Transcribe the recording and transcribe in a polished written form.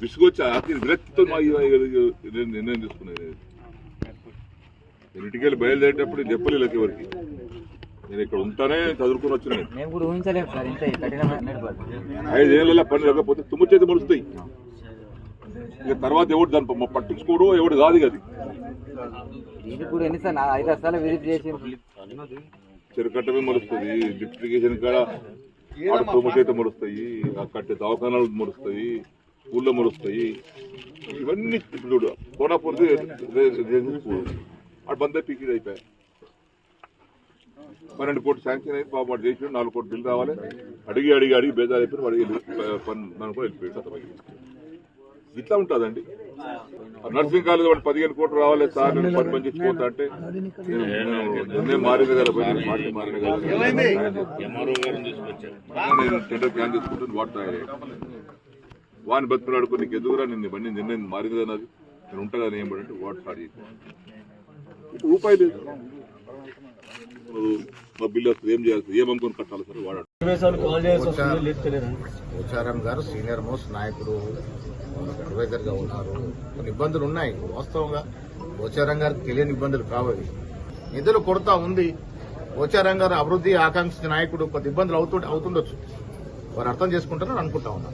విసుగొచ్చి ఆఖరి విరక్తితో నిర్ణయం తీసుకునేది. నేను ఇంటికెళ్ళి బయలుదేరేటప్పుడు చెప్పలేక ఎవరికి నేను ఇక్కడ ఉంటానే చదువుకుని వచ్చినాయి. 5 ఏళ్ళ పని లేకపోతే తుమ్ము చేతి మొలుస్తాయి. ఇక తర్వాత ఎవడు దాన్ని పట్టించుకోడు, ఎవడు కాదు అది. చెరుకట్టమే మొలుస్తుంది, లిఫ్ట్ ఇరిగేషన్ కాడ తుమ్ము చేతి మొలుస్తాయి, కట్టే దవాఖానాలు మొలుస్తాయి, ఊళ్ళో మొలుస్తాయి. ఇవన్నీ చూడు కోనాపూర్ది అటు బందే పీకిడ్ అయిపోయాయి. 12 కోట్లు శాంక్షన్ అయింది, పాపం వాడు చేసి 4 కోట్లు బిల్లు రావాలి. అడిగి బేజారు అయిపోయి వాడికి వెళ్ళిపోయాడు. ఇట్లా ఉంటుందండి. నర్సింగ్ కాలేజ్ వాడు 15 కోట్లు రావాలి సార్, నేను 10 మంది ఇచ్చిపోతా అంటే నేను మారింది కదా, మారిన కదా, నేను టెండర్ ప్లాన్ తీసుకుంటాను. వాడు వాడిని బతుకులాడుకో, నీకు ఎదుగురా, నేను బండి నిర్ణయం మారింది కదా, అది నేను ఉంటా కదా ఏం పడంటే వాడు స్టార్ట్ చేసి రూపాయి లేదు. మా బిల్లు వస్తుంది, ఏం చేయాలి, ఏమనుకుని కట్టాలి సార్. వాడు పోచారం గారు సీనియర్ మోస్ట్ నాయకుడు, అడ్వైజర్ గా ఉన్నారు. కొన్ని ఇబ్బందులు ఉన్నాయి వాస్తవంగా. పోచారం గారికి తెలియని ఇబ్బందులు కావాలి. నిధులు కొరత ఉంది. పోచారం గారు అభివృద్ధి ఆకాంక్షించిన నాయకుడు, కొద్ది ఇబ్బందులు అవుతుండొచ్చు. వారు అర్థం చేసుకుంటారని అనుకుంటా ఉన్నారు.